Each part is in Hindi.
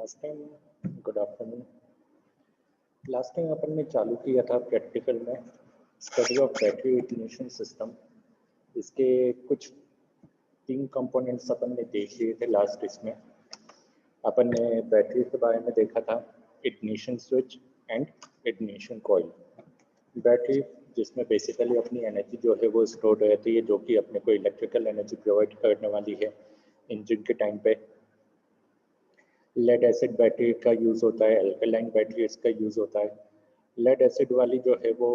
Last time good afternoon. Last time अपन ने चालू किया था प्रैक्टिकल में study of battery ignition system. इसके कुछ 3 कंपोनेंट्स अपन ने देख लिए थे। लास्ट इसमें अपन ने बैटरी के बारे में देखा था, ignition switch and ignition coil. Battery जिसमें बेसिकली अपनी एनर्जी जो है वो स्टोर रहती है, जो कि अपने को इलेक्ट्रिकल एनर्जी प्रोवाइड करने वाली है इंजन के टाइम पे। लेड एसिड बैटरी का यूज़ होता है, एल्कलाइन बैटरीज का यूज़ होता है। लेड एसिड वाली जो है वो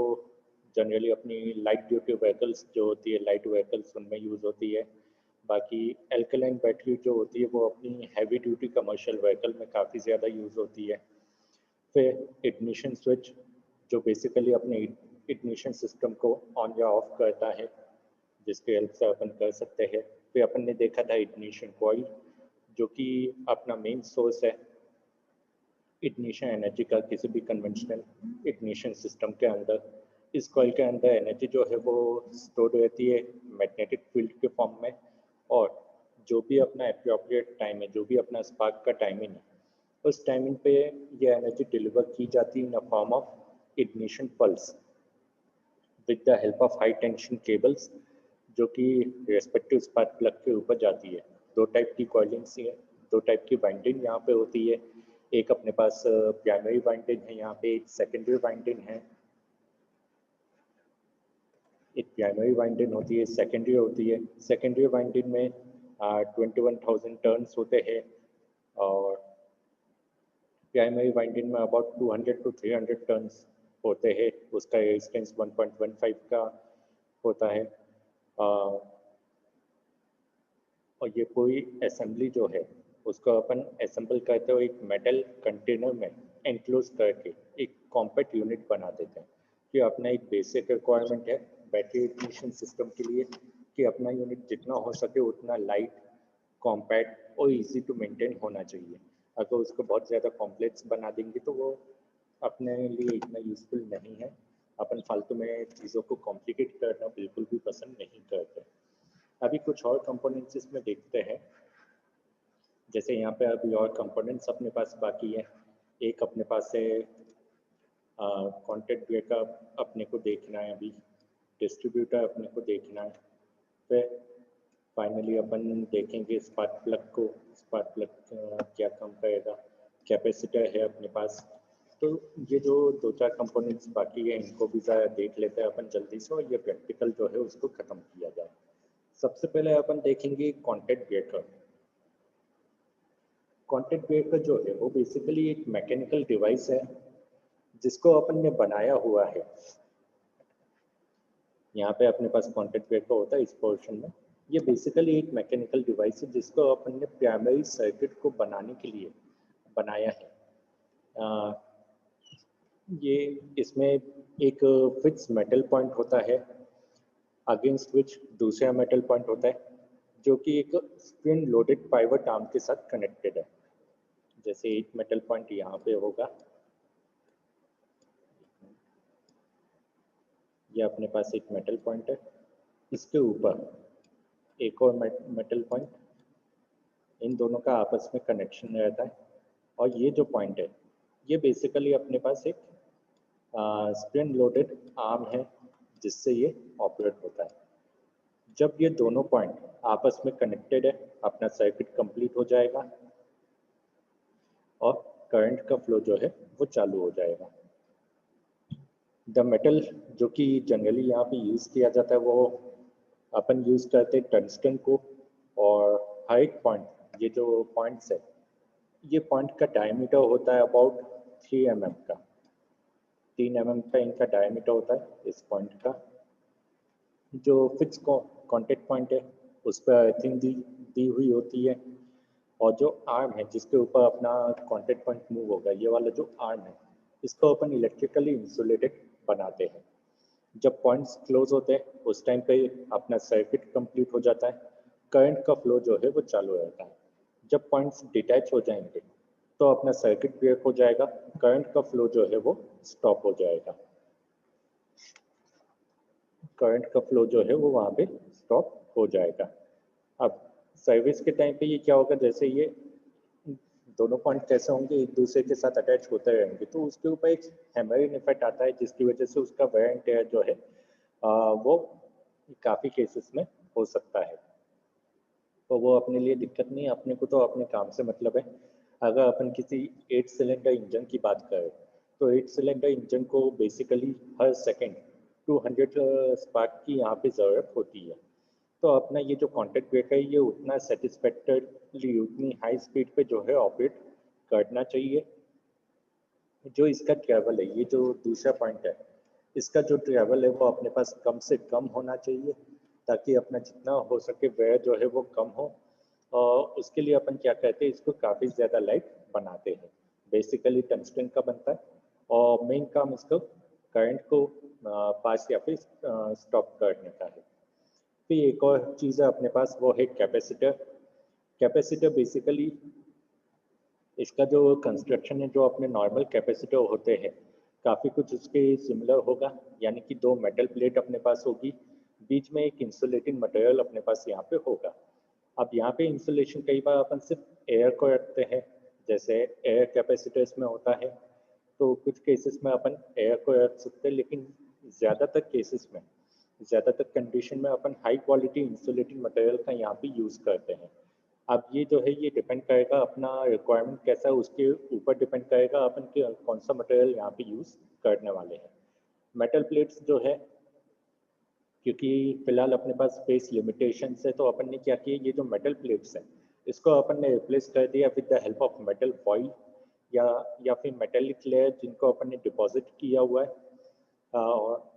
जनरली अपनी लाइट ड्यूटी व्हीकल्स जो होती है, लाइट व्हीकल्स उनमें यूज़ होती है। बाकी एल्कलाइन बैटरी जो होती है वो अपनी हैवी ड्यूटी कमर्शियल व्हीकल में काफ़ी ज़्यादा यूज़ होती है। फिर इग्निशन स्विच जो बेसिकली अपने इग्निशन सिस्टम को ऑन या ऑफ करता है, जिसके हेल्प से अपन कर सकते हैं। फिर अपन ने देखा था इग्निशन कॉइल, जो कि अपना मेन सोर्स है इग्निशन एनर्जी का किसी भी कन्वेंशनल इग्निशन सिस्टम के अंदर। इस कॉइल के अंदर एनर्जी जो है वो स्टोर रहती है मैग्नेटिक फील्ड के फॉर्म में, और जो भी अपना एप्रोप्रिएट टाइम है, जो भी अपना स्पार्क का टाइमिंग है, उस टाइमिंग पे ये एनर्जी डिलीवर की जाती है in a form of ignition pulse with the help of high tension cables, जो कि रेस्पेक्टिव स्पार्क प्लग के ऊपर जाती है। 2 टाइप की कॉइलिंग्स है, 2 टाइप की वाइंडिंग यहाँ पे होती है। एक अपने पास प्राइमरी वाइंडिंग है, यहाँ पे एक सेकेंडरी वाइंडिंग है। एक प्राइमरी वाइंडिंग होती है, सेकेंडरी होती है। सेकेंडरी वाइंडिंग में 21,000 टर्न्स होते हैं, और प्राइमरी वाइंडिंग में अबाउट 200 to 300 टर्न्स होते हैं। उसका रेजिस्टेंस 1.15 का होता है। और ये पूरी असेंबली जो है उसको अपन असेंबल करते हुए एक मेटल कंटेनर में एनक्लोज करके एक कॉम्पैक्ट यूनिट बना देते हैं। कि अपना एक बेसिक रिक्वायरमेंट है बैटरी इग्निशन सिस्टम के लिए कि अपना यूनिट जितना हो सके उतना लाइट, कॉम्पैक्ट और इजी टू मेंटेन होना चाहिए। अगर उसको बहुत ज़्यादा कॉम्प्लेक्स बना देंगे तो वो अपने लिए इतना यूजफुल नहीं है। अपन फालतू में चीज़ों को कॉम्प्लिकेट करना बिल्कुल भी पसंद नहीं करते। अभी कुछ और कंपोनेंट्स इसमें देखते हैं। जैसे यहाँ पे अभी और कंपोनेंट्स अपने पास बाकी है। एक अपने पास है कॉन्टैक्ट ब्रेकर अपने को देखना है, अभी डिस्ट्रीब्यूटर अपने को देखना है। फिर फाइनली अपन देखेंगे स्पार्क प्लग को। स्पार्क प्लग क्या काम करेगा। कैपेसिटर है अपने पास। तो ये जो 2-4 कंपोनेंट्स बाकी है इनको भी ज़रा देख लेते हैं अपन जल्दी से, और ये प्रैक्टिकल जो है उसको ख़त्म किया जाए। सबसे पहले अपन देखेंगे कॉन्टैक्ट ब्रेकर। कॉन्टैक्ट ब्रेकर जो है वो बेसिकली एक मैकेनिकल डिवाइस है जिसको अपन ने बनाया हुआ है। यहाँ पे अपने पास कॉन्टैक्ट ब्रेकर होता है इस पोर्शन में। ये बेसिकली एक मैकेनिकल डिवाइस है जिसको अपन ने प्राइमरी सर्किट को बनाने के लिए बनाया है। ये इसमें एक फिक्स मेटल पॉइंट होता है, अगेंस्ट विच दूसरा मेटल पॉइंट होता है जो कि एक स्पिन लोडेड पाइवट आर्म के साथ कनेक्टेड है। जैसे एक मेटल पॉइंट यहाँ पे होगा, ये अपने पास एक मेटल पॉइंट है, इसके ऊपर एक और मेटल पॉइंट, इन दोनों का आपस में कनेक्शन रहता है। और ये जो पॉइंट है ये बेसिकली अपने पास एक स्पिन लोडेड आर्म है जिससे ये ऑपरेट होता है। जब ये दोनों पॉइंट आपस में कनेक्टेड है अपना सर्किट कंप्लीट हो जाएगा और करंट का फ्लो जो है वो चालू हो जाएगा। द मेटल जो कि जनरली यहाँ पे यूज़ किया जाता है वो अपन यूज़ करते हैं टंगस्टन को। और हर एक पॉइंट, ये जो पॉइंट्स है, ये पॉइंट का डायमीटर होता है अबाउट 3 mm का। 3 mm का इनका डायमीटर होता है इस पॉइंट का। जो फिक्स कॉन्टेक्ट पॉइंट है उस पर अर्थिंग दी हुई होती है, और जो आर्म है जिसके ऊपर अपना कॉन्टेक्ट पॉइंट मूव होगा, ये वाला जो आर्म है इसको अपन इलेक्ट्रिकली इंसुलेटेड बनाते हैं। जब पॉइंट्स क्लोज होते हैं उस टाइम पे अपना सर्किट कंप्लीट हो जाता है, करंट का फ्लो जो है वो चालू रहता है। जब पॉइंट्स डिटैच हो जाएंगे तो अपना सर्किट ब्रेक हो जाएगा, करंट का फ्लो जो है वो स्टॉप हो जाएगा। करंट का फ्लो जो है वो वहाँ पे स्टॉप हो जाएगा। अब सर्विस के टाइम पे ये क्या होगा, जैसे ये दोनों पॉइंट कैसे होंगे, एक दूसरे के साथ अटैच होते रहेंगे, तो उसके ऊपर एक हैमरिंग इफेक्ट आता है, जिसकी वजह से उसका वेयर एंड टेयर जो है वो काफ़ी केसेस में हो सकता है। तो वो अपने लिए दिक्कत नहीं है, अपने को तो अपने काम से मतलब है। अगर अपन किसी 8 सिलेंडर इंजन की बात करें, तो 8 सिलेंडर इंजन को बेसिकली हर सेकंड 200 स्पार्क की यहाँ पे ज़रूरत होती है। तो अपना ये जो कॉन्टैक्ट ब्रेकर है, ये उतना सेटिस्फैक्टरली, उतनी हाई स्पीड पे जो है ऑपरेट करना चाहिए। जो इसका ट्रैवल है, ये जो दूसरा पॉइंट है, इसका जो ट्रैवल है वो अपने पास कम से कम होना चाहिए, ताकि अपना जितना हो सके वेयर जो है वो कम हो। और उसके लिए अपन क्या कहते हैं, इसको काफ़ी ज़्यादा लाइट बनाते हैं। बेसिकली टंगस्टन का बनता है और मेन काम इसका करंट को पास या फिर स्टॉप करने का है। फिर एक और चीज़ है अपने पास, वो है कैपेसिटर। कैपेसिटर बेसिकली इसका जो कंस्ट्रक्शन है, जो अपने नॉर्मल कैपेसिटर होते हैं, काफ़ी कुछ उसके सिमिलर होगा। यानी कि दो मेटल प्लेट अपने पास होगी, बीच में एक इंसुलेटिंग मटेरियल अपने पास यहाँ पे होगा। अब यहाँ पे इंसुलेशन कई बार अपन सिर्फ एयर को रखते हैं, जैसे एयर कैपेसिटर्स में होता है, तो कुछ केसेस में अपन एयर को रख सकते हैं, लेकिन ज़्यादातर केसेस में, ज़्यादातर कंडीशन में अपन हाई क्वालिटी इंसुलेटिंग मटेरियल का यहाँ पे यूज़ करते हैं। अब ये जो है, ये डिपेंड करेगा अपना रिक्वायरमेंट कैसा है, उसके ऊपर डिपेंड करेगा अपन के कौन सा मटेरियल यहाँ पे यूज़ करने वाले हैं। मेटल प्लेट्स जो है, क्योंकि फिलहाल अपने पास स्पेस लिमिटेशन है, तो अपन ने क्या किया, ये जो मेटल प्लेट्स हैं, इसको अपन ने रिप्लेस कर दिया with the help of metal foil या फिर मेटेलिक लेयर, जिनको अपन ने डिपॉजिट किया हुआ है, और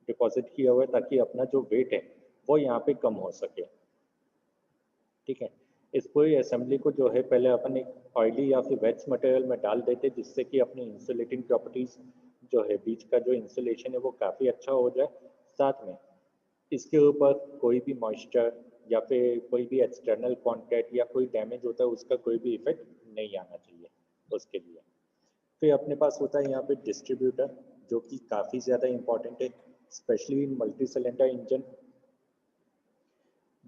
डिपॉजिट किया हुआ है ताकि अपना जो वेट है वो यहाँ पे कम हो सके। ठीक है, इस पूरी असेंबली को जो है पहले अपन एक ऑयली या फिर वेट्स मटेरियल में डाल देते, जिससे कि अपनी इंसुलेटिंग प्रॉपर्टीज जो है, बीच का जो इंसुलेशन है वो काफ़ी अच्छा हो जाए। साथ में इसके ऊपर कोई भी मॉइस्चर या फिर कोई भी एक्सटर्नल कॉन्टैक्ट या कोई डैमेज होता है, उसका कोई भी इफेक्ट नहीं आना चाहिए उसके लिए। फिर अपने पास होता है यहाँ पे डिस्ट्रीब्यूटर, जो कि काफ़ी ज़्यादा इंपॉर्टेंट है, specially in multi cylinder engine.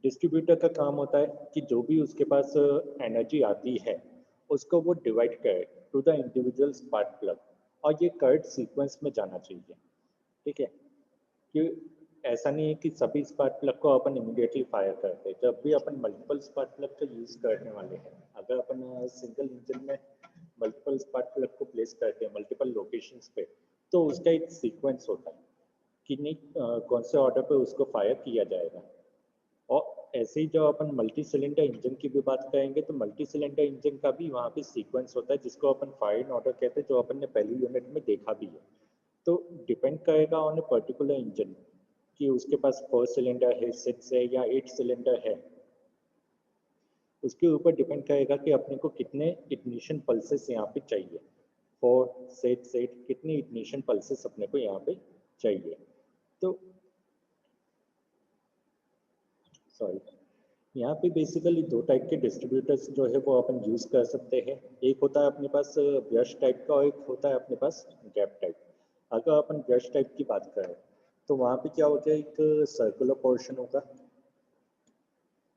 Distributor का काम होता है कि जो भी उसके पास एनर्जी आती है, उसको वो डिवाइड करे to the individual spark plug, और ये करेक्ट सीक्वेंस में जाना चाहिए। ठीक है, कि ऐसा नहीं है कि सभी स्पार्क प्लग को अपन इमीडिएटली फायर करते हैं। जब भी अपन मल्टीपल स्पार्क प्लग का यूज़ करने वाले हैं, अगर अपन सिंगल इंजन में मल्टीपल स्पार्क प्लग को प्लेस करते हैं मल्टीपल लोकेशंस पे, तो उसका एक सीक्वेंस होता है कि नहीं कौन से ऑर्डर पे उसको फायर किया जाएगा। और ऐसे ही जब अपन मल्टी सिलेंडर इंजन की भी बात करेंगे, तो मल्टी सिलेंडर इंजन का भी वहाँ पे सीक्वेंस होता है, जिसको अपन फायर इन ऑर्डर कहते हैं, जो अपन ने पहली यूनिट में देखा भी है। तो डिपेंड करेगा ऑन ए पर्टिकुलर इंजन कि उसके पास 4 सिलेंडर है, 6 है या 8 सिलेंडर है। उसके ऊपर डिपेंड करेगा कि अपने को कितने इग्निशन पल्सेस यहाँ पे चाहिए, 4, 6, 8, कितनी इग्निशन पल्सेस अपने को यहाँ पे चाहिए। तो सॉरी, यहाँ पे बेसिकली दो टाइप के डिस्ट्रीब्यूटर्स जो है वो अपन यूज़ कर सकते हैं। एक होता है अपने पास ब्रश टाइप का, और एक होता है अपने पास गैप टाइप। अगर अपन ब्रश टाइप की बात करें, तो वहाँ पे क्या होता है, एक सर्कुलर पोर्शन होगा।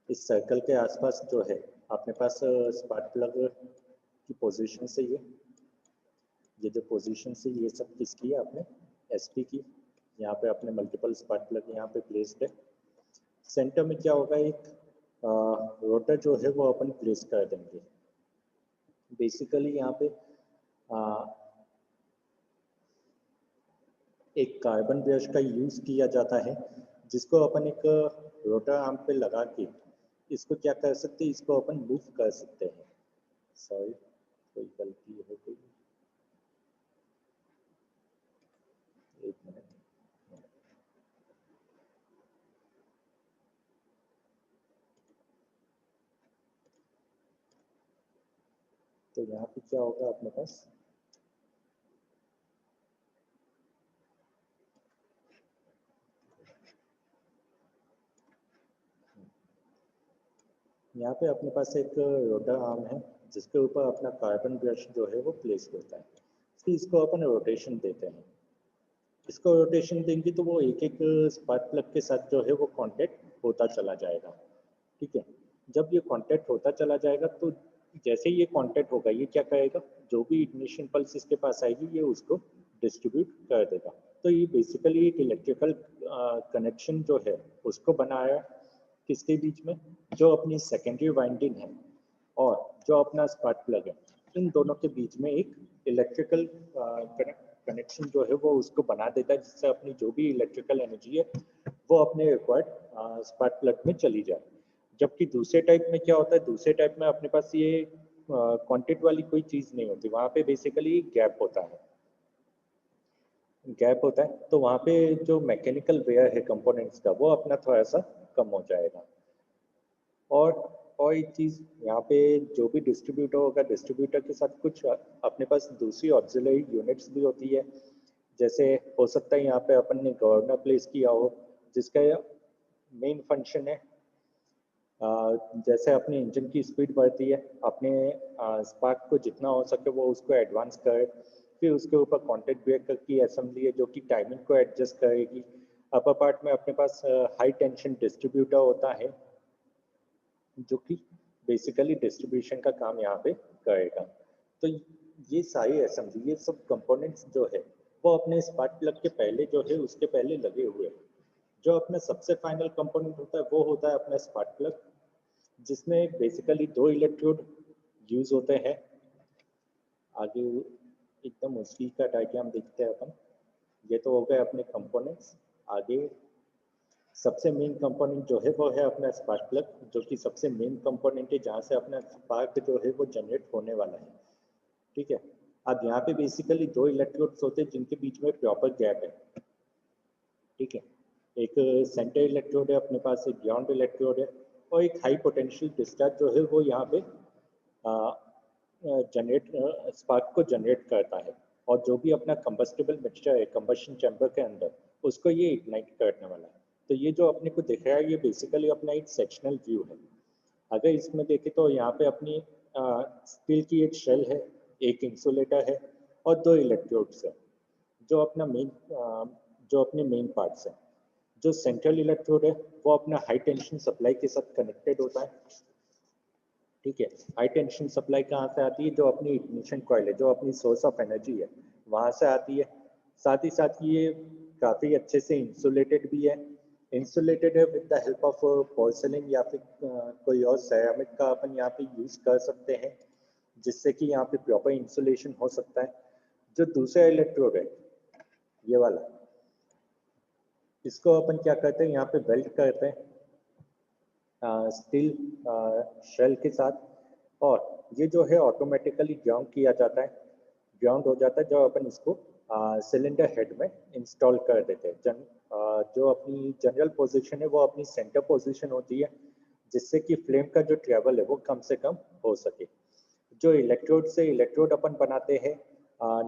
इस सर्कल के आसपास जो है अपने पास स्पार्क प्लग की पोजीशन से ये जो पोजीशन से ये सब किसकी है, अपने एसपी की। यहाँ पे अपने मल्टीपल स्पार्क प्लग यहाँ पे प्लेस्ड है। सेंटर में क्या होगा, एक रोटर जो है वो अपन प्लेस कर देंगे। बेसिकली यहाँ पे एक कार्बन ब्रश का यूज़ किया जाता है, जिसको अपन एक रोटर आर्म पे लगा के इसको क्या कर सकते हैं, इसको अपन मूव कर सकते हैं। सॉरी, कोई गलती हो गई, एक मिनट। तो यहाँ पे क्या होगा अपने पास, यहाँ पे अपने पास एक रोटर आर्म है, जिसके ऊपर अपना कार्बन ब्रश जो है वो प्लेस होता है। फिर इसको अपन रोटेशन देते हैं। इसको रोटेशन देंगे तो वो एक एक स्पार्क प्लग के साथ जो है वो कांटेक्ट होता चला जाएगा। ठीक है, जब ये कांटेक्ट होता चला जाएगा, तो जैसे ये कांटेक्ट होगा ये क्या करेगा, जो भी इग्निशन पल्स इसके पास आएगी ये उसको डिस्ट्रीब्यूट कर देगा। तो ये बेसिकली एक इलेक्ट्रिकल कनेक्शन जो है उसको बनाया किसके बीच में, जो अपनी सेकेंडरी वाइंडिंग है और जो अपना स्पार्क प्लग है, इन दोनों के बीच में एक इलेक्ट्रिकल कनेक्शन जो है वो उसको बना देता है, जिससे अपनी जो भी इलेक्ट्रिकल एनर्जी है वो अपने रिक्वायर्ड स्पार्क प्लग में चली जाए। जबकि दूसरे टाइप में क्या होता है, दूसरे टाइप में अपने पास ये क्वांटिट वाली कोई चीज नहीं होती, वहां पे बेसिकली गैप होता है, गैप होता है, तो वहां पे जो मैकेनिकल वेयर है कंपोनेंट्स का वो अपना थोड़ा सा कम हो जाएगा। और और एक चीज यहाँ पे, जो भी डिस्ट्रीब्यूटर होगा डिस्ट्रीब्यूटर के साथ कुछ अपने पास दूसरी ऑक्सिलरी यूनिट्स भी होती है। जैसे हो सकता है यहाँ पे अपन ने गवर्नर प्लेस किया हो, जिसका मेन फंक्शन है जैसे अपनी इंजन की स्पीड बढ़ती है, अपने स्पार्क को जितना हो सके वो उसको एडवांस करे, फिर उसके ऊपर कॉन्टैक्ट ब्रेकर की असेंबली है जो कि टाइमिंग को एडजस्ट करेगी। अपर पार्ट में अपने पास हाई टेंशन डिस्ट्रीब्यूटर होता है जो कि बेसिकली डिस्ट्रीब्यूशन का काम यहाँ पे करेगा। तो ये सारी असेंबली, ये सब कंपोनेंट्स जो है वो अपने स्पार्क प्लग के पहले जो है उसके पहले लगे हुए हैं। जो अपना सबसे फाइनल कंपोनेंट होता है वो होता है अपना स्पार्क प्लग, जिसमें बेसिकली दो इलेक्ट्रोड यूज होते हैं। आगे एकदम उसी का डायग्राम देखते हैं अपन। ये तो हो गए अपने कंपोनेंट्स। आगे सबसे मेन कंपोनेंट जो है वो है अपना स्पार्क प्लग, जो कि सबसे मेन कंपोनेंट है जहाँ से अपना स्पार्क जो है वो जनरेट होने वाला है। ठीक है, अब यहाँ पे बेसिकली दो इलेक्ट्रोड्स होते हैं जिनके बीच में प्रॉपर गैप है। ठीक है, एक सेंटर इलेक्ट्रोड है अपने पास, एक ग्राउंड इलेक्ट्रोड है, और एक हाई पोटेंशियल डिस्चार्ज जो है वो यहाँ पे जनरेट स्पार्क को जनरेट करता है। और जो भी अपना कंबस्टिबल मिक्सचर है कंबशन चैम्बर के अंदर, उसको ये इग्नाइट करने वाला है। तो ये जो अपने को दिख रहा है ये बेसिकली अपना एक सेक्शनल व्यू है। अगर इसमें देखें तो यहाँ पे अपनी स्टील की एक शेल है, एक इंसुलेटर है और दो इलेक्ट्रोड्स है जो अपना मेन जो अपने मेन पार्ट्स है। जो सेंट्रल इलेक्ट्रोड है वो अपना हाई टेंशन सप्लाई के साथ कनेक्टेड होता है। ठीक है, हाई टेंशन सप्लाई कहाँ से आती है, जो अपनी इग्निशन कॉइल है, जो अपनी सोर्स ऑफ एनर्जी है वहां से आती है। साथ ही साथ ये काफी अच्छे से इंसुलेटेड भी है। इंसुलेटेड है with the help of porcelain या फिर कोई और सेरामिक का अपन यहाँ पे यूज कर सकते हैं, जिससे कि यहाँ पे प्रॉपर इंसुलेशन हो सकता है। जो दूसरा इलेक्ट्रोड है ये वाला, इसको अपन क्या करते हैं, यहाँ पे वेल्ड करते हैं स्टील शेल के साथ, और ये जो है ऑटोमेटिकली ग्राउंड किया जाता है, ग्राउंड हो जाता है जब अपन इसको सिलेंडर हेड में इंस्टॉल कर देते हैं। जो अपनी जनरल पोजीशन है वो अपनी सेंटर पोजीशन होती है, जिससे कि फ्लेम का जो ट्रेवल है वो कम से कम हो सके। जो इलेक्ट्रोड से इलेक्ट्रोड अपन बनाते हैं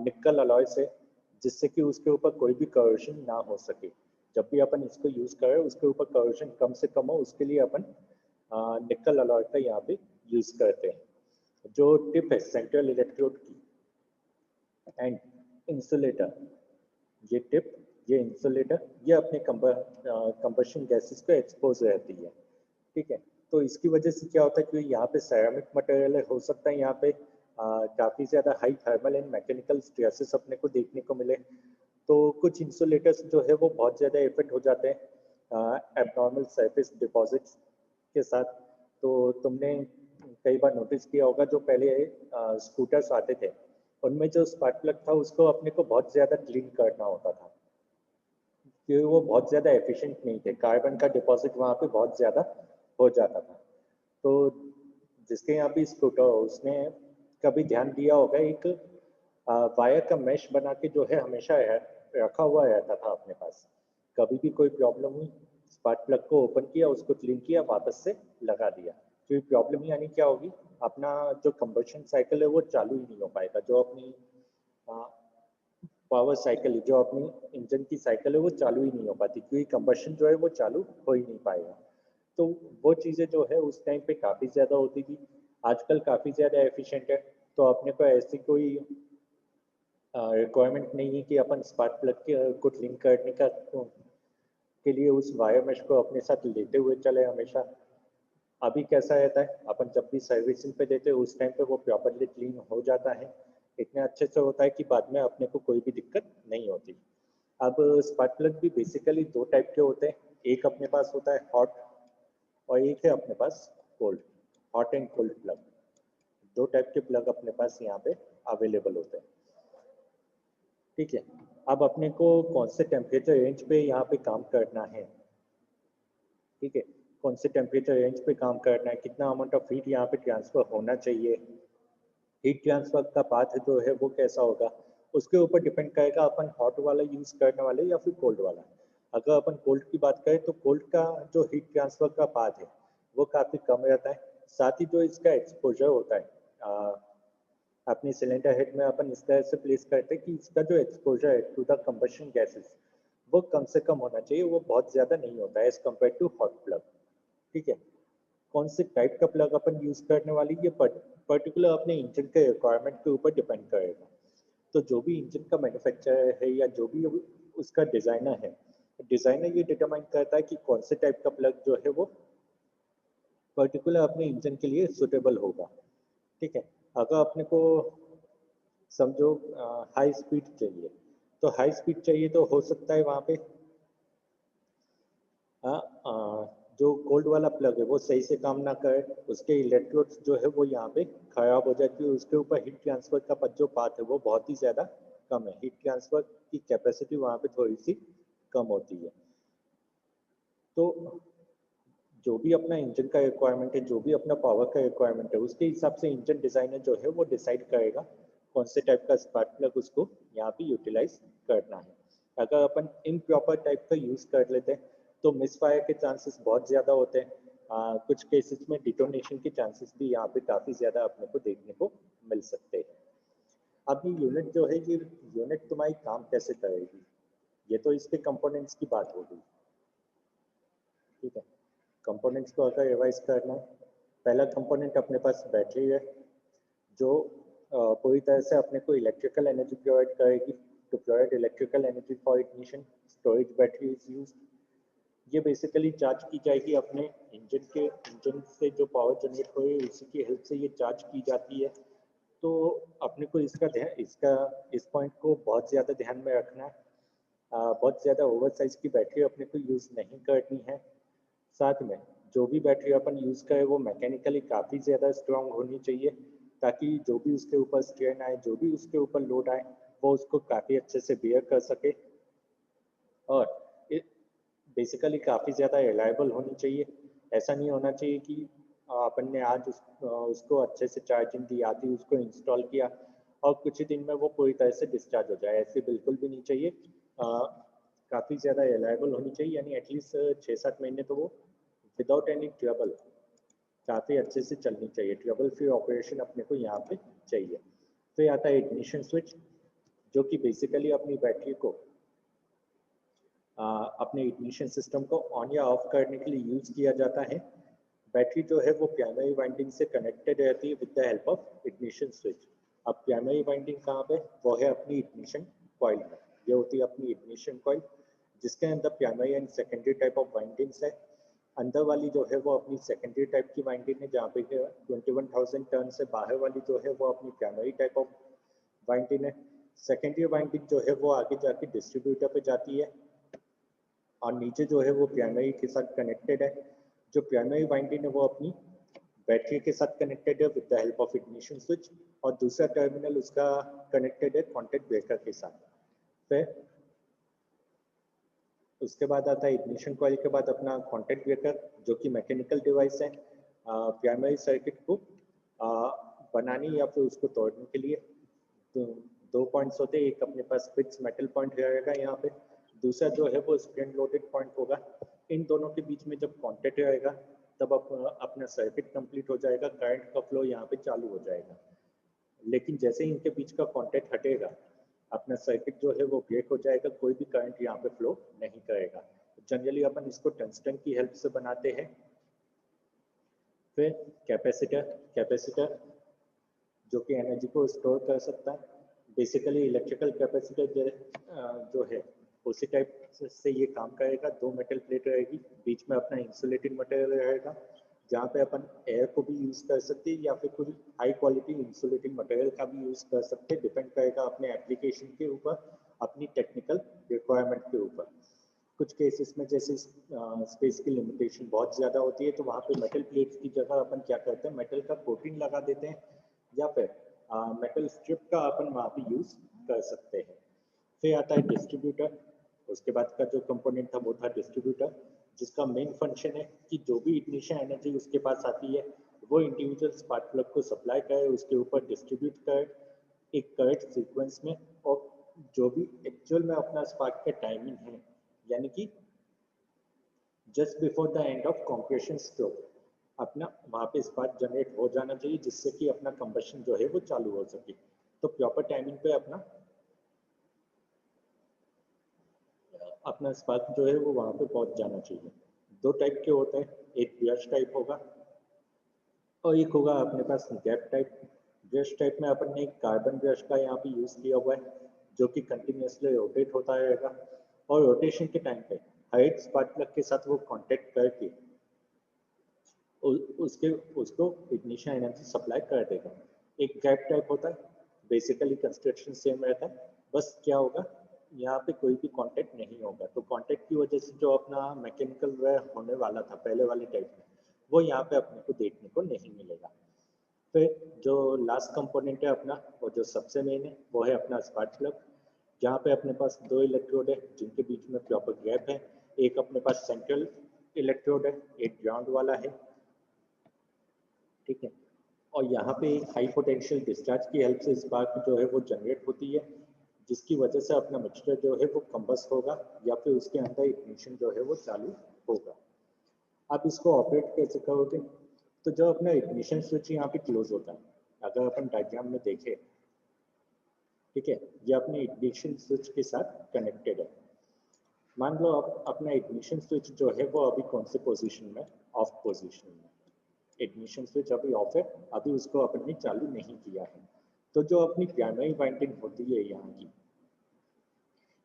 निकल अलॉय से, जिससे कि उसके ऊपर कोई भी करोजन ना हो सके। जब भी अपन इसको यूज करें उसके ऊपर करोजन कम से कम हो, उसके लिए अपन निकल अलॉय का यहाँ पे यूज करते हैं। जो टिप है सेंट्रल इलेक्ट्रोड की एंड इंसुलेटर, ये टिप, ये इंसुलेटर, ये अपने कंबशन गैसेस पे एक्सपोज रहती है। ठीक है, तो इसकी वजह से क्या होता है कि यहाँ पे सेरामिक मटेरियल हो सकता है, यहाँ पे काफी ज्यादा high thermal and mechanical stresses अपने को देखने को मिले। तो कुछ इंसुलेटर्स जो है वो बहुत ज़्यादा इफेक्ट हो जाते हैं एबनॉर्मल सरफेस डिपॉजिट्स के साथ। तो तुमने कई बार नोटिस किया होगा जो पहले स्कूटर्स आते थे उनमें जो स्पार्क प्लग था उसको अपने को बहुत ज़्यादा क्लीन करना होता था, क्योंकि वो बहुत ज़्यादा एफिशिएंट नहीं थे, कार्बन का डिपॉजिट वहाँ पे बहुत ज़्यादा हो जाता था। तो जिसके यहाँ भी स्कूटर उसने कभी ध्यान दिया होगा, एक वायर का मैश बना के जो है हमेशा रखा हुआ रहता था अपने पास। कभी भी कोई प्रॉब्लम हुई, स्पार्क प्लग को ओपन किया, उसको क्लीन किया, वापस से लगा दिया। क्योंकि प्रॉब्लम ही आनी क्या होगी, अपना जो कंबशन साइकिल है वो चालू ही नहीं हो पाएगा। जो अपनी पावर साइकिल, जो अपनी इंजन की साइकिल है वो चालू ही नहीं हो पाती, क्योंकि कंबशन जो है वो चालू हो ही नहीं पाएगा। तो वो चीज़ें जो है उस टाइम पे काफ़ी ज़्यादा होती थी, आजकल काफ़ी ज़्यादा एफिशिएंट है। तो अपने को ऐसी कोई रिक्वायरमेंट नहीं है कि अपन स्पार्क प्लग को लिंक करने के लिए उस वायर मेश को अपने साथ लेते हुए चले हमेशा। अभी कैसा रहता है, अपन जब भी सर्विसिंग पे देते हैं उस टाइम पे वो प्रॉपरली क्लीन हो जाता है, इतने अच्छे से होता है कि बाद में अपने को कोई भी दिक्कत नहीं होती। अब स्पार्क प्लग भी बेसिकली दो टाइप के होते हैं, एक अपने पास होता है हॉट और एक है अपने पास cold, hot and cold plug. दो टाइप के प्लग अपने पास यहाँ पे अवेलेबल होते हैं। ठीक है, अब अपने को कौन से टेम्परेचर रेंज पे यहाँ पे काम करना है, ठीक है, कौन से टेम्परेचर रेंज पे काम करना है, कितना अमाउंट ऑफ हीट यहाँ पे ट्रांसफर होना चाहिए, हीट ट्रांसफर का पाथ जो है वो कैसा होगा, उसके ऊपर डिपेंड करेगा अपन हॉट वाला यूज करने वाले या फिर कोल्ड वाला। अगर अपन कोल्ड की बात करें तो कोल्ड का जो हीट ट्रांसफर का पाथ है वो काफी कम रहता है, साथ ही जो इसका एक्सपोजर होता है अपनी सिलेंडर हेड में अपन इस तरह से प्लेस करते हैं कि इसका जो एक्सपोजर है टू द कंबशन गैसेस वो कम से कम होना चाहिए, वो बहुत ज्यादा नहीं होता है as compare to hot plug. ठीक है, कौन से टाइप का प्लग अपन यूज करने वाली ये पर्टिकुलर अपने इंजन के रिक्वायरमेंट के ऊपर डिपेंड करेगा। तो जो भी इंजन का मैन्युफैक्चरर है या जो भी उसका डिजाइनर है, डिजाइनर ये डिटरमाइन करता है कि कौन से टाइप का प्लग जो है वो पर्टिकुलर अपने इंजन के लिए सुटेबल होगा। ठीक है, अगर अपने को समझो हाई स्पीड चाहिए, तो हाई स्पीड चाहिए तो हो सकता है वहाँ पे जो कोल्ड वाला प्लग है वो सही से काम ना करे, उसके इलेक्ट्रोड्स जो है वो यहाँ पे खराब हो जाती है, उसके ऊपर हीट ट्रांसफर का जो पाथ है वो बहुत ही ज़्यादा कम है, हीट ट्रांसफर की कैपेसिटी वहाँ पे थोड़ी सी कम होती है। तो जो भी अपना इंजन का रिक्वायरमेंट है, जो भी अपना पावर का रिक्वायरमेंट है, उसके हिसाब से इंजन डिजाइनर जो है वो डिसाइड करेगा कौन से टाइप का स्पार्क प्लग उसको यहाँ पे यूटिलाइज करना है। अगर अपन इम्प्रॉपर टाइप का यूज कर लेते हैं तो मिस फायर के चांसेस बहुत ज़्यादा होते हैं, कुछ केसेस में डिटोनेशन के चांसेस भी यहाँ पे काफ़ी ज़्यादा अपने को देखने को मिल सकते हैं। अब ये यूनिट जो है, ये यूनिट तुम्हारी काम कैसे करेगी, ये तो इसके कंपोनेंट्स की बात होगी। ठीक है, कंपोनेंट्स को अगर रिवाइज करना है, पहला कंपोनेंट अपने पास बैटरी है जो पूरी तरह से अपने को इलेक्ट्रिकल एनर्जी प्रोवाइड करेगी। To provide electrical energy for ignition storage battery is used. ये बेसिकली चार्ज की जाएगी अपने इंजन से जो पावर जनरेट हो रही है उसी की हेल्प से ये चार्ज की जाती है। तो अपने को इस पॉइंट को बहुत ज़्यादा ध्यान में रखना है। बहुत ज़्यादा ओवर साइज की बैटरी अपने को यूज़ नहीं करनी है। साथ में जो भी बैटरी अपन यूज़ करें वो मैकेनिकली काफ़ी ज़्यादा स्ट्रांग होनी चाहिए, ताकि जो भी उसके ऊपर स्ट्रेन आए, जो भी उसके ऊपर लोड आए, वो उसको काफ़ी अच्छे से बियर कर सके। और बेसिकली काफ़ी ज़्यादा रिलायबल होनी चाहिए। ऐसा नहीं होना चाहिए कि अपन ने आज उसको अच्छे से चार्जिंग दी, आती उसको इंस्टॉल किया और कुछ ही दिन में वो पूरी तरह से डिस्चार्ज हो जाए, ऐसे बिल्कुल भी नहीं चाहिए। काफ़ी ज़्यादा रिलायबल होनी चाहिए, यानी एटलीस्ट 6-7 महीने तो वो विदाउट एनी ट्रबल काफ़ी अच्छे से चलनी चाहिए। ट्रबल फ्री ऑपरेशन अपने को यहाँ पे चाहिए। फिर आता है इग्निशन स्विच, जो कि बेसिकली अपनी बैटरी को अपने इग्निशन सिस्टम को ऑन या ऑफ करने के लिए यूज किया जाता है। बैटरी जो है वो प्राइमरी वाइंडिंग से कनेक्टेड रहती है with the help of ignition switch. अब प्राइमरी वाइंडिंग कहाँ पे, वो है अपनी इग्निशन कॉइल में। ये होती है अपनी इग्निशन कॉइल, जिसके अंदर primary and secondary type of windings है। अंदर वाली जो है वो अपनी सेकेंडरी टाइप की वाइंडिंग है, जहाँ पे 21,000 टर्न से बाहर वाली जो है वो अपनी प्राइमरी टाइप ऑफ वाइंडिंग है। सेकेंडरी वाइंडिंग जो है वो आगे जाके डिस्ट्रीब्यूटर पे जाती है और नीचे जो है वो प्राइमरी के साथ कनेक्टेड है। जो प्राइमरी वाइंडिंग है वो अपनी बैटरी के साथ कनेक्टेड है with the help of ignition switch, और दूसरा टर्मिनल उसका कनेक्टेड है कॉन्टैक्ट ब्रेकर के साथ। फिर उसके बाद आता है इग्निशन कॉइल के बाद अपना कॉन्टैक्ट ब्रेकर, जो कि मैकेनिकल डिवाइस है प्राइमरी सर्किट को बनाने या फिर उसको तोड़ने के लिए। तो दो पॉइंट्स होते हैं, एक अपने पास फिक्स मेटल पॉइंट रहेगा यहाँ पे, दूसरा जो है वो स्प्रिंग लोडेड पॉइंट होगा। इन दोनों के बीच में जब कांटेक्ट रहेगा तब अपना सर्किट कंप्लीट हो जाएगा, करंट का फ्लो यहाँ पे चालू हो जाएगा। लेकिन जैसे ही इनके बीच का कांटेक्ट हटेगा अपना सर्किट जो है वो ब्रेक हो जाएगा, कोई भी करंट यहाँ पे फ्लो नहीं करेगा। जनरली अपन इसको टंगस्टन की हेल्प से बनाते हैं। फिर कैपेसिटर, कैपेसिटर जो कि एनर्जी को स्टोर कर सकता है। बेसिकली इलेक्ट्रिकल कैपेसिटर जो है उसी टाइप से ये काम करेगा। दो मेटल प्लेट रहेगी, बीच में अपना इंसुलेटिंग मटेरियल रहेगा, जहाँ पे अपन एयर को भी यूज कर सकते हैं या फिर कोई हाई क्वालिटी इंसुलेटिंग मटेरियल का भी यूज कर सकते हैं, डिपेंड करेगा अपने एप्लीकेशन के ऊपर, अपनी टेक्निकल रिक्वायरमेंट के ऊपर। कुछ केसेस में जैसे स्पेस की लिमिटेशन बहुत ज़्यादा होती है तो वहाँ पे मेटल प्लेट्स की जगह अपन क्या करते हैं, मेटल का कोटिंग लगा देते हैं या फिर मेटल स्ट्रिप का अपन वहाँ पे यूज कर सकते हैं। फिर आता है डिस्ट्रीब्यूटर। उसके बाद का जो कंपोनेंट था वो था डिस्ट्रीब्यूटर, जिसका मेन फंक्शन है कि जो भी इग्निशन एनर्जी उसके पास आती है वो इंडिविजुअल स्पार्क प्लग को सप्लाई करे, उसके ऊपर डिस्ट्रीब्यूट करे एक करेक्ट सीक्वेंस में, और जो भी एक्चुअल में अपना स्पार्क का टाइमिंग है, यानी कि just before the end of compression stroke अपना वहाँ पे स्पार्क जनरेट हो जाना चाहिए, जिससे कि अपना कंबशन जो है वो चालू हो सके। तो प्रॉपर टाइमिंग पे अपना अपना स्पार्क जो है वो वहाँ पे पहुँच जाना चाहिए। दो टाइप के होते हैं, एक ब्रश टाइप होगा और एक होगा अपने पास गैप टाइप। ब्रश टाइप में अपन ने एक कार्बन ब्रश का यहाँ पे यूज़ किया हुआ है, जो कि कंटिन्यूसली रोटेट होता रहेगा, और रोटेशन के टाइम पे हर एक स्पार्क प्लग के साथ वो कांटेक्ट करके उसके उसको इग्निशन एनर्जी सप्लाई कर देगा। एक गैप टाइप होता है, बेसिकली कंस्ट्रक्शन सेम रहता है, बस क्या होगा यहाँ पे कोई भी कांटेक्ट नहीं होगा, तो कांटेक्ट की वजह से जो अपना मैकेनिकल वेयर होने वाला था पहले वाले टाइप में, वो यहाँ पे अपने को देखने को नहीं मिलेगा। फिर जो लास्ट कंपोनेंट है अपना, वो जो सबसे मेन है वो है अपना स्पार्क प्लग, जहाँ पे अपने पास दो इलेक्ट्रोड है जिनके बीच में प्रॉपर गैप है। एक अपने पास सेंट्रल इलेक्ट्रोड है, एक ग्राउंड वाला है, ठीक है। और यहाँ पे एक हाई पोटेंशियल डिस्चार्ज की हेल्प से स्पार्क जो है वो जनरेट होती है, जिसकी वजह से अपना मिक्सचर जो है वो कंबस्ट होगा या फिर उसके अंदर इग्निशन जो है वो चालू होगा। आप इसको ऑपरेट कैसे करोगे, तो जो अपना इग्निशन स्विच यहाँ पे क्लोज होता है, अगर अपन डायग्राम में देखें, ठीक है, ये अपने इग्निशन स्विच के साथ कनेक्टेड है। मान लो आप अपना इग्निशन स्विच जो है वो अभी कौन से पोजीशन में, ऑफ पोजीशन में। इग्निशन स्विच अभी ऑफ है, अभी उसको अपन ने चालू नहीं किया है। तो जो अपनी प्राइमरी वाइंडिंग होती है यहाँ की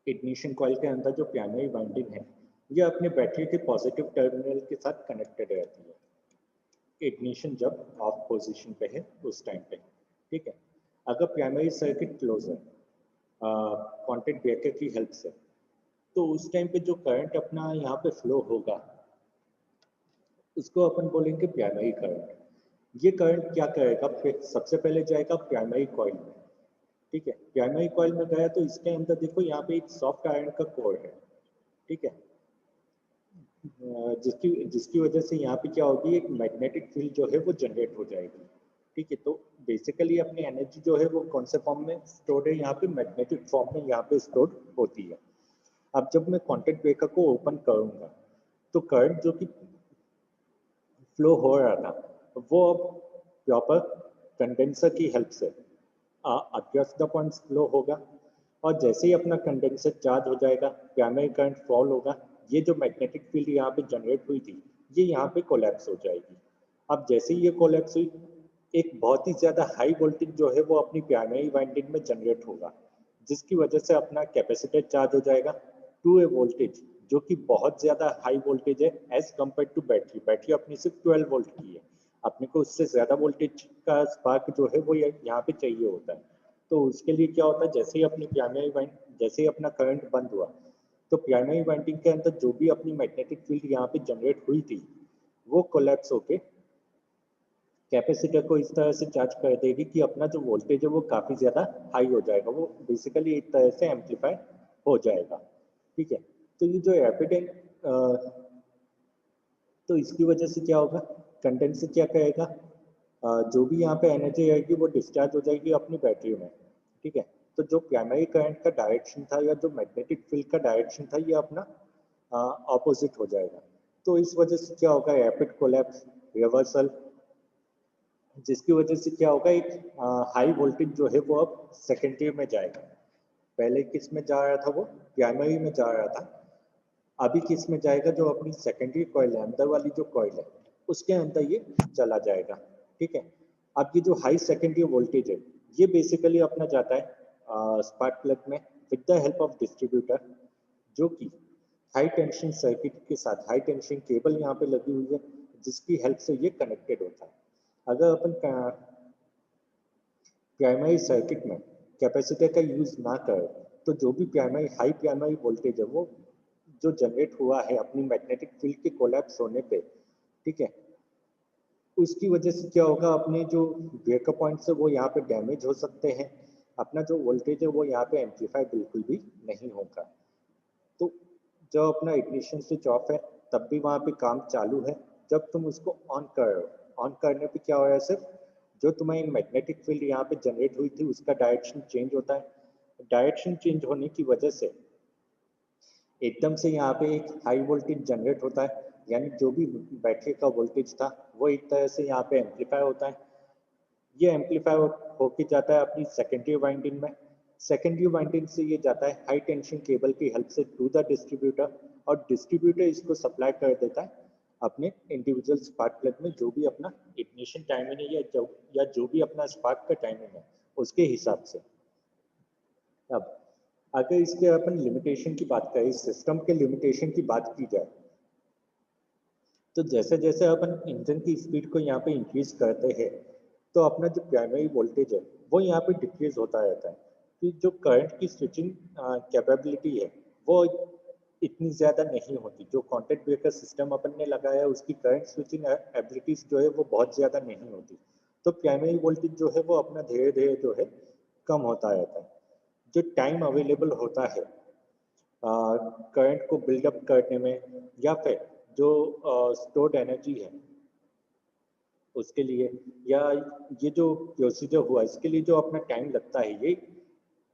इग्निशन कॉइल के अंदर, जो प्राइमरी वाइंडिंग है ये अपने बैटरी के पॉजिटिव टर्मिनल के साथ कनेक्टेड रहती है इग्निशन जब ऑफ पोजीशन पे है उस टाइम पे, ठीक है। अगर प्राइमरी सर्किट क्लोज है कॉन्टैक्ट ब्रेकर की हेल्प से, तो उस टाइम पे जो करंट अपना यहाँ पे फ्लो होगा उसको अपन बोलेंगे प्राइमरी करंट। ये करंट क्या करेगा, फिर सबसे पहले जाएगा प्राइमरी कॉइल में, ठीक है। प्राइमरी कॉइल में गया तो इसके अंदर देखो यहाँ पे एक सॉफ्ट आयरन का कोर है, ठीक है, जिसकी जिसकी वजह से यहाँ पे क्या होगी, एक मैग्नेटिक फील्ड जो है वो जनरेट हो जाएगी, ठीक है। तो बेसिकली अपनी एनर्जी जो है वो कौन से फॉर्म में स्टोर्ड है, यहाँ पे मैग्नेटिक फॉर्म में यहाँ पे स्टोर्ड होती है। अब जब मैं कॉन्टैक्ट ब्रेकर को ओपन करूंगा तो करंट जो कि फ्लो हो रहा था वो अब प्रॉपर कंडेंसर की हेल्प से अक्रॉस द पॉइंट्स फ्लो होगा, और जैसे ही अपना कंडेंसर चार्ज हो जाएगा प्राइमरी करंट फॉल होगा, ये जो मैग्नेटिक फील्ड यहाँ पे जनरेट हुई थी ये यहाँ पे कोलैप्स हो जाएगी। अब जैसे ही ये कोलैप्स हुई, एक बहुत ही ज़्यादा हाई वोल्टेज जो है वो अपनी प्राइमरी वाइंडिंग में जनरेट होगा, जिसकी वजह से अपना कैपेसिटर चार्ज हो जाएगा टू ए वोल्टेज, जो कि बहुत ज़्यादा हाई वोल्टेज है as compare to battery. Battery अपनी सिर्फ 12 वोल्ट की है, अपने को उससे ज़्यादा वोल्टेज का स्पार्क जो है वो यहाँ पे चाहिए होता है। तो उसके लिए क्या होता है, जैसे ही अपनी प्राइमरी वाइंड जैसे ही अपना करंट बंद हुआ तो प्राइमरी वाइंडिंग के अंदर जो भी अपनी मैग्नेटिक फील्ड यहाँ पे जनरेट हुई थी वो कोलैप्स होके कैपेसिटर को इस तरह से चार्ज कर देगी कि अपना जो वोल्टेज है वो काफ़ी ज़्यादा हाई हो जाएगा, वो बेसिकली एक तरह से एम्पलीफाई हो जाएगा, ठीक है। तो ये जो रैपिड तो इसकी वजह से क्या होगा, कंडेंसर क्या करेगा, जो भी यहाँ पे एनर्जी आएगी वो डिस्चार्ज हो जाएगी अपनी बैटरी में, ठीक है। तो जो प्राइमरी करंट का डायरेक्शन था या जो मैग्नेटिक फील्ड का डायरेक्शन था ये अपना ऑपोजिट हो जाएगा। तो इस वजह से क्या होगा, रैपिड कोलैप्स, रिवर्सल, जिसकी वजह से क्या होगा, एक हाई वोल्टेज जो है वो अब सेकेंडरी में जाएगा। पहले किस में जा रहा था, वो प्राइमरी में जा रहा था, अभी किस में जाएगा, जो अपनी सेकेंडरी कॉइल है अंदर वाली जो कॉइल है उसके अंदर ये चला जाएगा, ठीक है। अब ये जो हाई सेकेंडरी वोल्टेज है ये बेसिकली अपना जाता है स्पार्क प्लग में with the help of distributor, जो कि हाई टेंशन सर्किट के साथ हाई टेंशन केबल यहाँ पे लगी हुई है, जिसकी हेल्प से ये कनेक्टेड होता है। अगर अपन प्राइमरी सर्किट में कैपेसिटर का यूज ना करें तो जो भी हाई प्राइमरी वोल्टेज है वो जो जनरेट हुआ है अपनी मैग्नेटिक फील्ड के कोलैप्स होने पे, ठीक है, उसकी वजह से क्या होगा, अपने जो ब्रेकर पॉइंट्स है वो यहाँ पे डैमेज हो सकते हैं, अपना जो वोल्टेज है वो यहाँ पे एम्पलीफाई बिल्कुल भी नहीं होगा। तो जब अपना इग्निशन स्विच ऑफ है तब भी वहाँ पे काम चालू है, जब तुम उसको ऑन कर रहे हो, ऑन करने पे क्या हो रहा है, सिर्फ जो तुम्हारी मैग्नेटिक फील्ड यहाँ पे जनरेट हुई थी उसका डायरेक्शन चेंज होता है। डायरेक्शन चेंज होने की वजह से एकदम से यहाँ पे एक हाई वोल्टेज जनरेट होता है, यानी जो भी बैटरी का वोल्टेज था वो एक तरह से यहाँ पे एम्पलीफाई होता है। ये एम्पलीफाई होके जाता है अपनी सेकेंडरी वाइंडिंग में। सेकेंडरी वाइंडिंग से ये जाता है हाई टेंशन केबल की हेल्प से टू द डिस्ट्रीब्यूटर, और डिस्ट्रीब्यूटर इसको सप्लाई कर देता है अपने इंडिविजुअल स्पार्क प्लग में, जो भी अपना इग्निशन टाइमिंग है या जो भी अपना स्पार्क का टाइमिंग है उसके हिसाब से। अब अगर इसके अपन लिमिटेशन की बात करें, सिस्टम के लिमिटेशन की बात की जाए, तो जैसे जैसे अपन इंजन की स्पीड को यहाँ पे इंक्रीज करते हैं तो अपना जो प्राइमरी वोल्टेज है वो यहाँ पे डिक्रीज होता रहता है, कि जो करंट की स्विचिंग कैपेबिलिटी है वो इतनी ज़्यादा नहीं होती। जो कॉन्टैक्ट ब्रेकर सिस्टम अपन ने लगाया है उसकी करंट स्विचिंग एबिलिटीज जो है वो बहुत ज़्यादा नहीं होती, तो प्राइमरी वोल्टेज जो है वो अपना धीरे धीरे जो है कम होता रहता है। जो टाइम अवेलेबल होता है करंट को बिल्डअप करने में, या फिर जो स्टोर्ड एनर्जी है उसके लिए, या ये जो प्रोसीजर हुआ इसके लिए जो अपना टाइम लगता है ये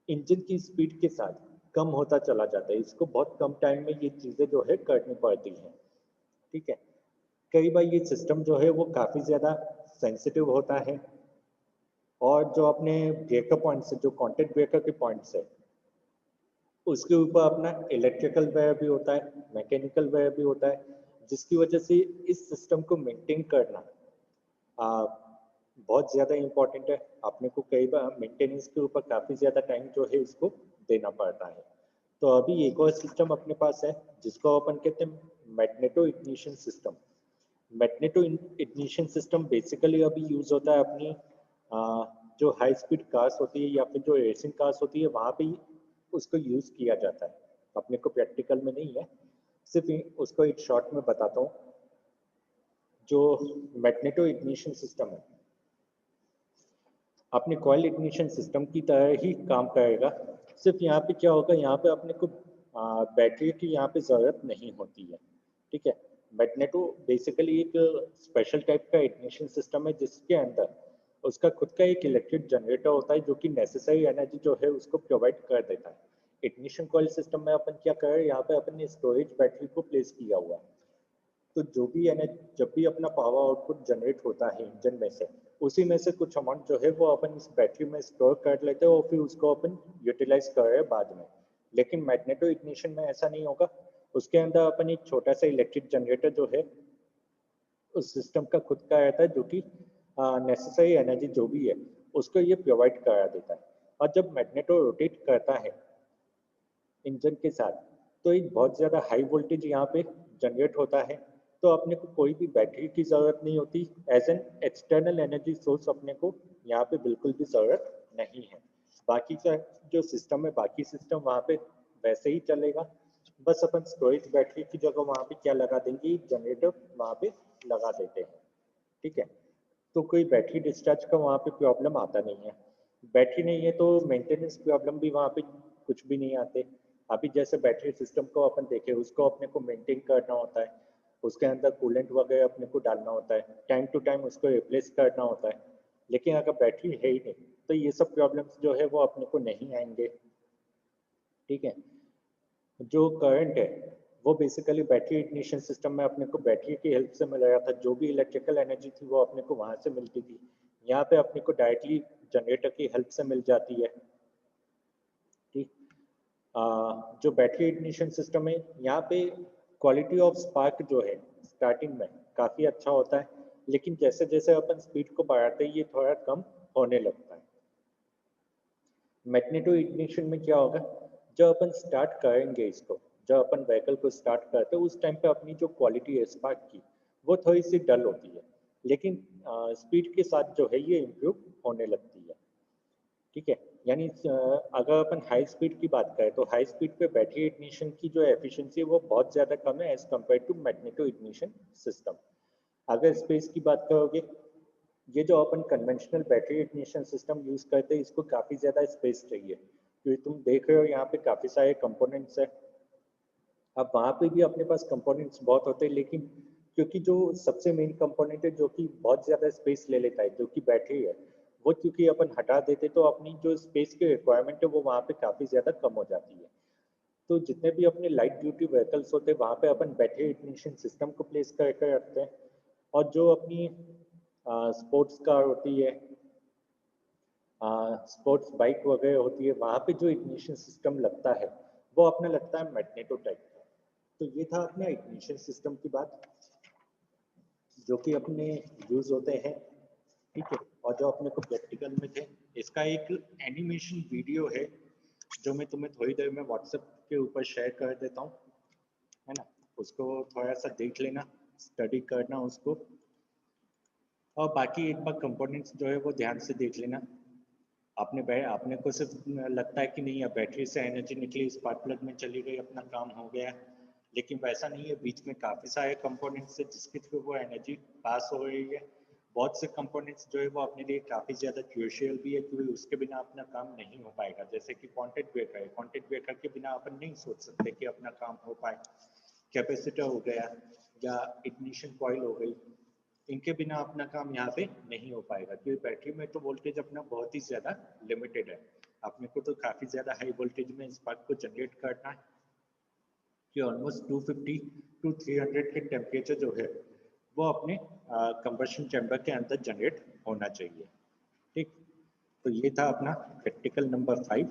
इंजन की स्पीड के साथ कम होता चला जाता है। इसको बहुत कम टाइम में ये चीज़ें जो है करनी पड़ती हैं, ठीक है। कई बार ये सिस्टम जो है वो काफ़ी ज़्यादा सेंसिटिव होता है, और जो अपने ब्रेकर पॉइंट्स है, जो कॉन्टेक्ट ब्रेकर के पॉइंट्स है उसके ऊपर अपना इलेक्ट्रिकल वायर भी होता है, मैकेनिकल वायर भी होता है, जिसकी वजह से इस सिस्टम को मेंटेन करना आ, बहुत ज़्यादा इम्पोर्टेंट है। अपने को कई बार मेंटेनेंस के ऊपर काफ़ी ज़्यादा टाइम जो है इसको देना पड़ता है। तो अभी एक और सिस्टम अपने पास है जिसको अपन कहते हैं magneto ignition system. Magneto ignition system basically अभी यूज़ होता है अपनी जो हाई स्पीड कार्स होती है या फिर जो रेसिंग कार्स होती है वहाँ पे उसको यूज़ किया जाता है। अपने को प्रैक्टिकल में नहीं है, सिर्फ उसको एक शॉर्ट में बताता हूँ। जो मैग्नेटो इग्निशन सिस्टम है अपने कॉइल इग्निशन सिस्टम की तरह ही काम करेगा, सिर्फ यहाँ पे क्या होगा, यहाँ पे अपने को बैटरी की यहाँ पे ज़रूरत नहीं होती है, ठीक है। मैग्नेटो बेसिकली एक स्पेशल टाइप का इग्निशन सिस्टम है जिसके अंदर उसका खुद का एक इलेक्ट्रिक जनरेटर होता है जो कि नेसेसरी एनर्जी जो है उसको प्रोवाइड कर देता है। इग्निशन कॉइल सिस्टम में अपन क्या कर रहे हैं, यहाँ पे अपन ने स्टोरेज बैटरी को प्लेस किया हुआ है। तो जो भी एनर्जी, जब भी अपना पावर आउटपुट जनरेट होता है इंजन में से, उसी में से कुछ अमाउंट जो है वो अपन इस बैटरी में स्टोर कर लेते हैं और फिर उसको अपन यूटिलाइज कर रहे हैं बाद में। लेकिन मैग्नेटो इग्निशन में ऐसा नहीं होगा। उसके अंदर अपन एक छोटा सा इलेक्ट्रिक जनरेटर जो है उस सिस्टम का खुद का रहता है, जो कि नेसेसरी एनर्जी जो भी है उसको ये प्रोवाइड करा देता है। और जब मैग्नेटो रोटेट करता है इंजन के साथ तो एक बहुत ज़्यादा हाई वोल्टेज यहाँ पे जनरेट होता है, तो अपने को कोई भी बैटरी की ज़रूरत नहीं होती। As an external energy source अपने को यहाँ पे बिल्कुल भी ज़रूरत नहीं है। बाकी का जो सिस्टम है, बाकी सिस्टम वहाँ पे वैसे ही चलेगा, बस अपन स्टोरेज बैटरी की जगह वहाँ पे क्या लगा देंगे, जनरेटर वहाँ पे लगा देते हैं, ठीक है। तो कोई बैटरी डिस्चार्ज का वहाँ पे प्रॉब्लम आता नहीं है। बैटरी नहीं है तो मेंटेनेंस प्रॉब्लम भी वहाँ पे कुछ भी नहीं आते। अभी जैसे बैटरी सिस्टम को अपन देखें, उसको अपने को मेंटेन करना होता है, उसके अंदर कूलेंट वगैरह अपने को डालना होता है, टाइम टू टाइम उसको रिप्लेस करना होता है। लेकिन अगर बैटरी है ही नहीं तो ये सब प्रॉब्लम्स जो है वो अपने को नहीं आएंगे, ठीक है। जो करंट है वो बेसिकली बैटरी इग्निशन सिस्टम में अपने को बैटरी की हेल्प से मिल रहा था, जो भी इलेक्ट्रिकल एनर्जी थी वो अपने को वहां से मिलती थी। यहाँ पे अपने को डायरेक्टली जनरेटर की हेल्प से मिल जाती है, ठीक। जो बैटरी इग्निशन सिस्टम है यहाँ पे क्वालिटी ऑफ स्पार्क जो है स्टार्टिंग में काफ़ी अच्छा होता है, लेकिन जैसे जैसे अपन स्पीड को बढ़ाते हैं ये थोड़ा कम होने लगता है। मैग्नेटो इग्निशन में क्या होगा, जब अपन स्टार्ट करेंगे इसको, जब अपन व्हीकल को स्टार्ट करते हैं उस टाइम पे अपनी जो क्वालिटी है स्पार्क की वो थोड़ी सी डल होती है, लेकिन स्पीड के साथ जो है ये इम्प्रूव होने लगती है। ठीक है, यानी अगर अपन हाई स्पीड की बात करें तो हाई स्पीड पे बैटरी इग्निशन की जो एफिशिएंसी है वो बहुत ज़्यादा कम है as compare to magneto ignition system. अगर स्पेस की बात करोगे, ये जो अपन conventional battery ignition system use करते हैं इसको काफ़ी ज़्यादा स्पेस चाहिए, क्योंकि तुम देख रहे हो यहाँ पे काफ़ी सारे कंपोनेंट्स है। अब वहाँ पे भी अपने पास कंपोनेंट्स बहुत होते हैं, लेकिन क्योंकि जो सबसे मेन कंपोनेंट है जो कि बहुत ज़्यादा स्पेस ले लेता है, जो कि बैटरी है, वो क्योंकि अपन हटा देते तो अपनी जो स्पेस की रिक्वायरमेंट है वो वहाँ पे काफ़ी ज़्यादा कम हो जाती है। तो जितने भी अपने लाइट ड्यूटी व्हीकल्स होते हैं वहाँ पे अपन बैटरी इग्निशन सिस्टम को प्लेस करके रखते हैं। और जो अपनी स्पोर्ट्स कार होती है, स्पोर्ट्स बाइक वगैरह होती है, वहाँ पे जो इग्निशन सिस्टम लगता है वो अपना लगता है मैग्नेटो टाइप का। तो ये था अपने इग्निशन सिस्टम की बात, जो कि अपने यूज होते हैं। ठीक है, और जो अपने को प्रैक्टिकल में थे, इसका एक एनिमेशन वीडियो है जो मैं तुम्हें थोड़ी देर में व्हाट्सएप के ऊपर शेयर कर देता हूँ, है ना। उसको थोड़ा सा देख लेना, स्टडी करना उसको, और बाकी एक बार कंपोनेंट्स जो है वो ध्यान से देख लेना। आपने को सिर्फ लगता है कि नहीं अब बैटरी से एनर्जी निकली, स्पार्क प्लग में चली गई, अपना काम हो गया, लेकिन वैसा नहीं है। बीच में काफ़ी सारे कंपोनेंट्स है जिसके थ्रू वो एनर्जी पास हो रही है। बहुत से कंपोनेंट्स जो है वो अपने लिए काफ़ी ज़्यादा क्रूशियल भी है, क्योंकि उसके बिना अपना काम नहीं हो पाएगा। जैसे कि कॉन्टैक्ट ब्रेकर है, कॉन्टैक्ट ब्रेकर के बिना अपन नहीं सोच सकते कि अपना काम हो पाए। कैपेसिटर हो गया या इग्निशन कॉइल हो गई, इनके बिना अपना काम यहाँ पे नहीं हो पाएगा, क्योंकि बैटरी में तो वोल्टेज अपना बहुत ही ज़्यादा लिमिटेड है। अपने को तो काफ़ी ज़्यादा हाई वोल्टेज में स्पार्क को जनरेट करना है कि ऑलमोस्ट 250 टू 300 के टेम्परेचर जो है वो अपने कंबशन चैम्बर के अंदर जनरेट होना चाहिए। ठीक, तो ये था अपना प्रैक्टिकल नंबर 5,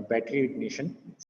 बैटरी इग्निशन।